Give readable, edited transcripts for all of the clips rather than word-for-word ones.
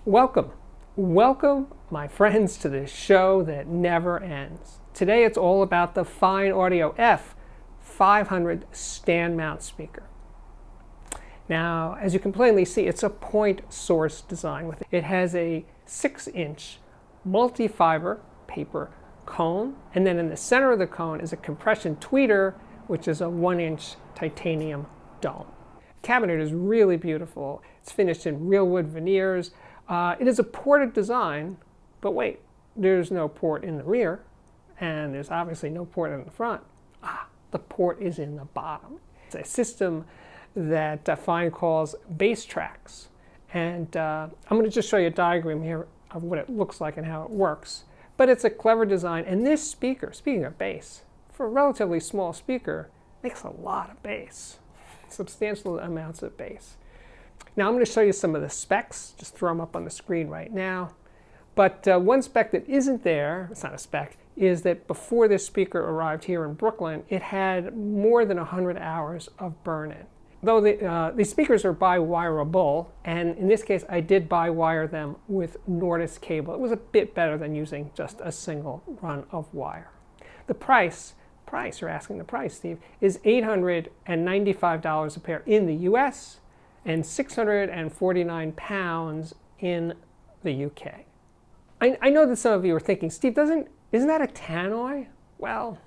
Welcome, my friends, to this show that never ends. Today it's all about the Fyne Audio F500 stand mount speaker. Now, as you can plainly see, it's a point source design with it. It has a 6-inch multi-fiber paper cone, and then in the center of the cone is a compression tweeter, which is a 1-inch titanium dome. The cabinet is really beautiful. It's finished in real wood veneers. It is a ported design, but wait, there's no port in the rear, and there's obviously no port in the front. The port is in the bottom. It's a system that Fyne calls bass tracks, and I'm going to just show you a diagram here of what it looks like and how it works. But it's a clever design, and this speaker, speaking of bass, for a relatively small speaker, makes a lot of bass, substantial amounts of bass. Now I'm going to show you some of the specs, just throw them up on the screen right now. But one spec that isn't there, it's not a spec, is that before this speaker arrived here in Brooklyn, it had more than 100 hours of burn-in. Though these speakers are bi-wireable, and in this case I did bi-wire them with Nordis cable. It was a bit better than using just a single run of wire. The price, you're asking the price, Steve, is $895 a pair in the US, and £649 in the UK. I know that some of you are thinking, Steve, isn't that a tannoy? Well,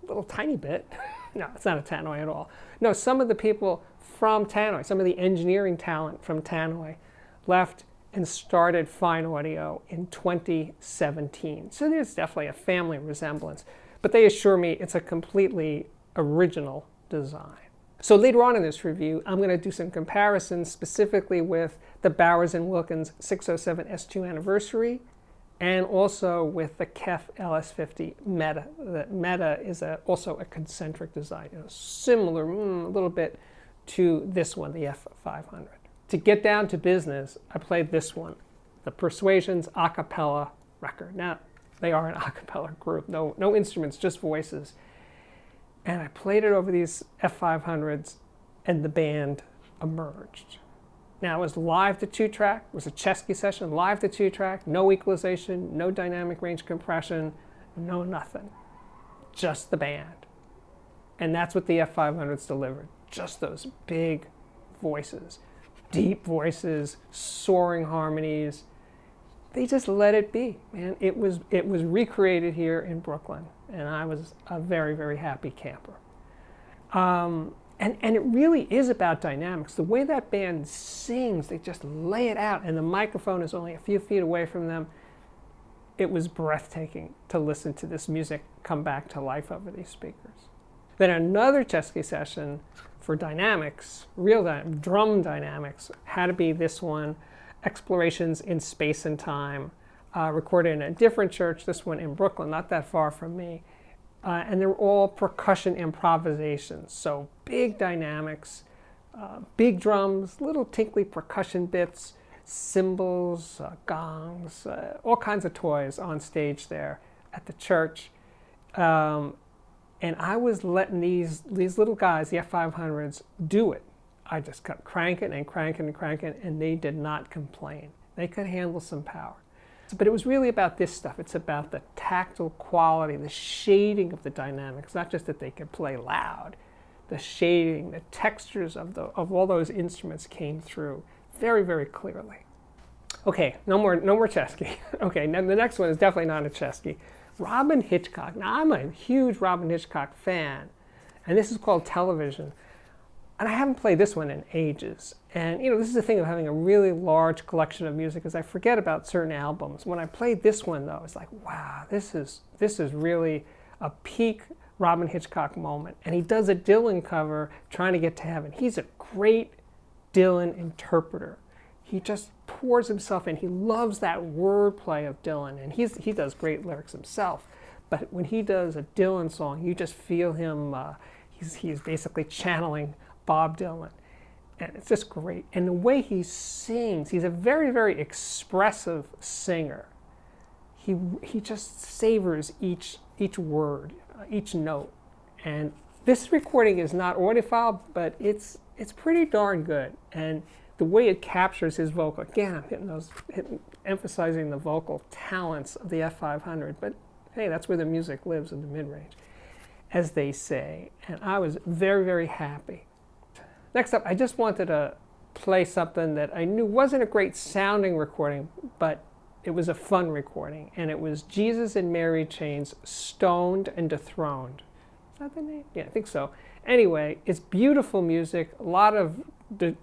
a little tiny bit. No, it's not a tannoy at all. No, some of the people from tannoy, some of the engineering talent from tannoy left and started Fyne Audio in 2017. So there's definitely a family resemblance, but they assure me it's a completely original design. So later on in this review, I'm going to do some comparisons specifically with the Bowers & Wilkins 607 S2 anniversary and also with the KEF LS50 Meta. The Meta is also a concentric design, similar a little bit to this one, the F500. To get down to business, I played this one, the Persuasions a cappella record. Now, they are an a cappella group, no instruments, just voices. And I played it over these F500s, and the band emerged. Now, it was live to 2-track. It was a Chesky session, live to 2-track, no equalization, no dynamic range compression, no nothing. Just the band. And that's what the F500s delivered. Just those big voices, deep voices, soaring harmonies. They just let it be, man. It was recreated here in Brooklyn, and I was a very, very happy camper. And it really is about dynamics. The way that band sings, they just lay it out, and the microphone is only a few feet away from them. It was breathtaking to listen to this music come back to life over these speakers. Then another Chesky session for dynamics, real drum dynamics, had to be this one, Explorations in Space and Time, recorded in a different church, this one in Brooklyn, not that far from me. And they're all percussion improvisations, so big dynamics, big drums, little tinkly percussion bits, cymbals, gongs, all kinds of toys on stage there at the church. And I was letting these little guys, the F500s, do it. I just kept cranking and cranking and cranking, and they did not complain. They could handle some power. But it was really about this stuff. It's about the tactile quality, the shading of the dynamics, not just that they could play loud. The shading, the textures of all those instruments came through very, very clearly. Okay, no more Chesky. Okay, now the next one is definitely not a Chesky. Robyn Hitchcock. Now, I'm a huge Robyn Hitchcock fan, and this is called Television. And I haven't played this one in ages. And this is the thing of having a really large collection of music, is I forget about certain albums. When I played this one, though, it's like, wow, this is really a peak Robyn Hitchcock moment. And he does a Dylan cover, Trying to Get to Heaven. He's a great Dylan interpreter. He just pours himself in. He loves that wordplay of Dylan, and he does great lyrics himself. But when he does a Dylan song, you just feel him, he's basically channeling Bob Dylan. And it's just great. And the way he sings, he's a very, very expressive singer. He just savors each word, each note. And this recording is not audiophile, but it's pretty darn good. And the way it captures his vocal. Again, I'm emphasizing the vocal talents of the F500, but hey, that's where the music lives, in the mid-range, as they say. And I was very, very happy. Next up, I just wanted to play something that I knew wasn't a great sounding recording, but it was a fun recording. And it was Jesus and Mary Chain's Stoned and Dethroned. Is that the name? Yeah, I think so. Anyway, it's beautiful music, a lot of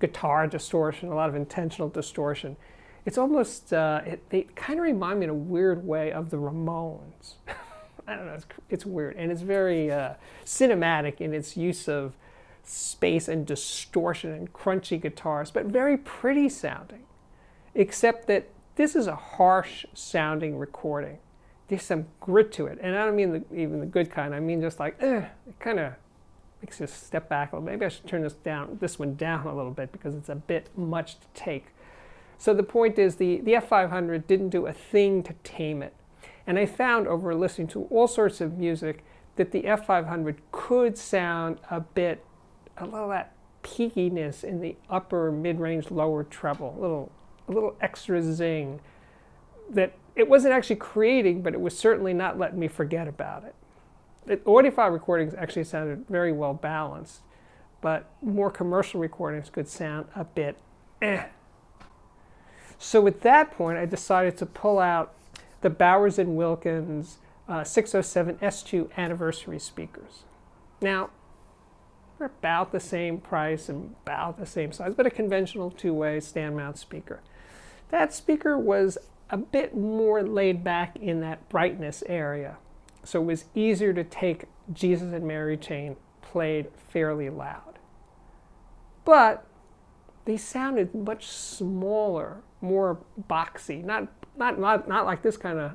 guitar distortion, a lot of intentional distortion. It's almost, they kind of remind me in a weird way of the Ramones. I don't know, it's weird. And it's very cinematic in its use of space and distortion and crunchy guitars, but very pretty sounding. Except that this is a harsh sounding recording. There's some grit to it. And I don't mean even the good kind. I mean just like, it kind of makes you step back a little. Maybe I should turn this one down a little bit because it's a bit much to take. So the point is the F500 didn't do a thing to tame it. And I found over listening to all sorts of music that the F500 could sound a little of that peakiness in the upper mid-range lower treble, a little extra zing that it wasn't actually creating, but it was certainly not letting me forget about it. The audiophile recordings actually sounded very well balanced, but more commercial recordings could sound a bit eh. So at that point, I decided to pull out the Bowers & Wilkins 607 S2 anniversary speakers. Now, they're about the same price and about the same size, but a conventional two-way stand mount speaker. That speaker was a bit more laid back in that brightness area, so it was easier to take Jesus and Mary Chain played fairly loud. But they sounded much smaller, more boxy, not like this kind of,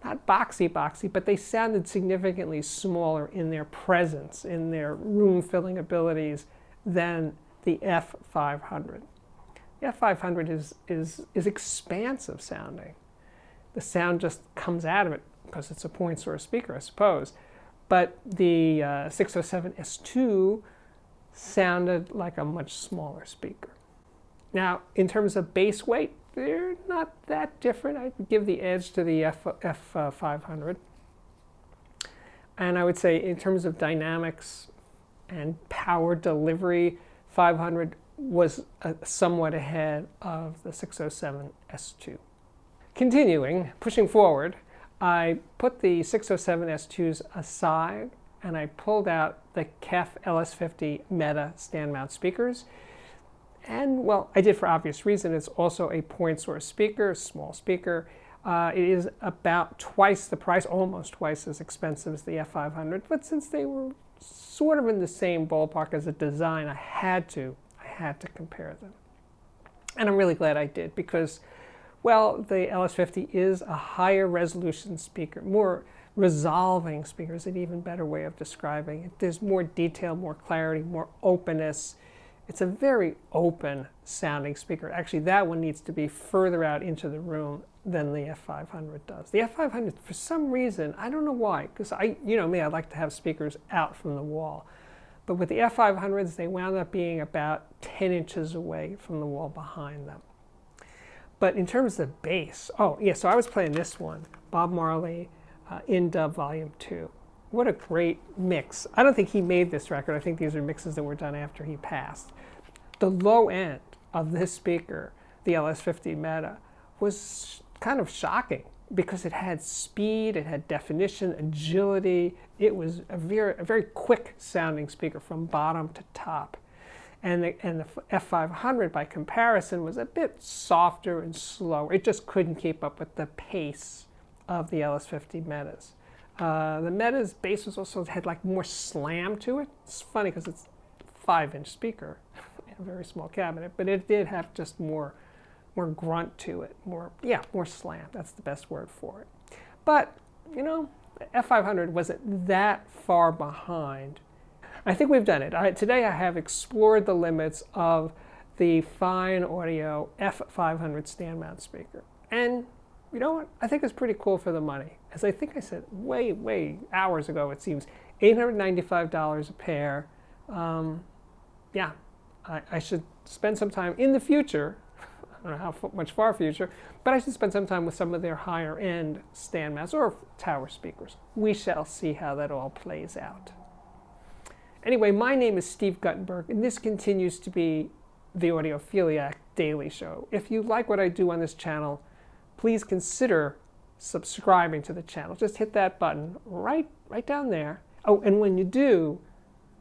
not boxy, but they sounded significantly smaller in their presence, in their room-filling abilities than the F500. The F500 is expansive sounding. The sound just comes out of it because it's a point source speaker, I suppose. But the 607 S2 sounded like a much smaller speaker. Now, in terms of bass weight, they're not that different. I'd give the edge to the F500. And I would say in terms of dynamics and power delivery, 500 was somewhat ahead of the 607 S2. Continuing, pushing forward, I put the 607 S2s aside and I pulled out the KEF LS50 Meta stand mount speakers. And, well, I did for obvious reason. It's also a point source speaker, small speaker. It is about twice the price, almost twice as expensive as the F500. But since they were sort of in the same ballpark as a design, I had to compare them. And I'm really glad I did because, well, the LS50 is a higher resolution speaker, more resolving speaker is an even better way of describing it. There's more detail, more clarity, more openness. It's a very open sounding speaker. Actually, that one needs to be further out into the room than the F500 does. The F500, for some reason, I don't know why, because you know me, I like to have speakers out from the wall. But with the F500s, they wound up being about 10 inches away from the wall behind them. But in terms of bass, oh yeah, so I was playing this one, Bob Marley in Dub Volume 2. What a great mix. I don't think he made this record. I think these are mixes that were done after he passed. The low end of this speaker, the LS50 Meta, was kind of shocking because it had speed, it had definition, agility. It was a very quick sounding speaker from bottom to top. And the F500, by comparison, was a bit softer and slower. It just couldn't keep up with the pace of the LS50 Metas. The Meta's bass was also had like more slam to it. It's funny because it's a 5-inch speaker, a very small cabinet, but it did have just more grunt to it, more slam. That's the best word for it. But you know, the F500 wasn't that far behind. I think we've done it. Today I have explored the limits of the Fyne Audio F500 stand mount speaker, and you know what? I think it's pretty cool for the money. As I think I said way hours ago, it seems $895 a pair. Yeah, I should spend some time in the future, I don't know how much far future, but I should spend some time with some of their higher end stand mounts or tower speakers. We shall see how that all plays out. Anyway, my name is Steve Guttenberg, and this continues to be the Audiophiliac Daily Show. If you like what I do on this channel, please consider subscribing to the channel. Just hit that button right down there. Oh, and when you do,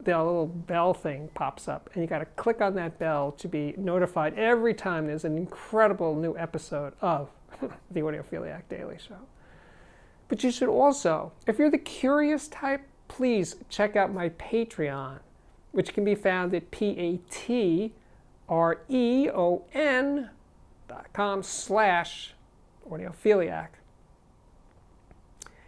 the little bell thing pops up, and you got to click on that bell to be notified every time there's an incredible new episode of the Audiophiliac Daily Show. But you should also, if you're the curious type, please check out my Patreon, which can be found at patreon.com/audiophiliac.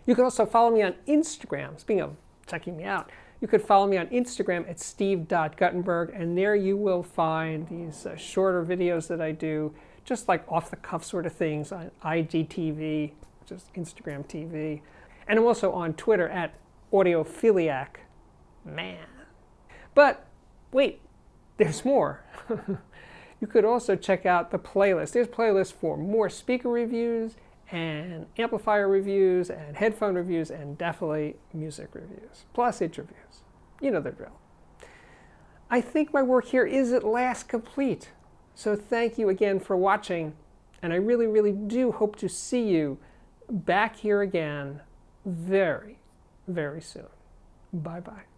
You can also follow me on Instagram. Speaking of checking me out, you could follow me on Instagram at steve.guttenberg, and there you will find these shorter videos that I do, just like off-the-cuff sort of things on IGTV, just Instagram TV. And I'm also on Twitter at Audiophiliac Man. But wait, there's more. You could also check out the playlist. There's playlists for more speaker reviews and amplifier reviews and headphone reviews and definitely music reviews, plus interviews. You know the drill. I think my work here is at last complete. So thank you again for watching, and I really, really do hope to see you back here again very, very soon. Bye-bye.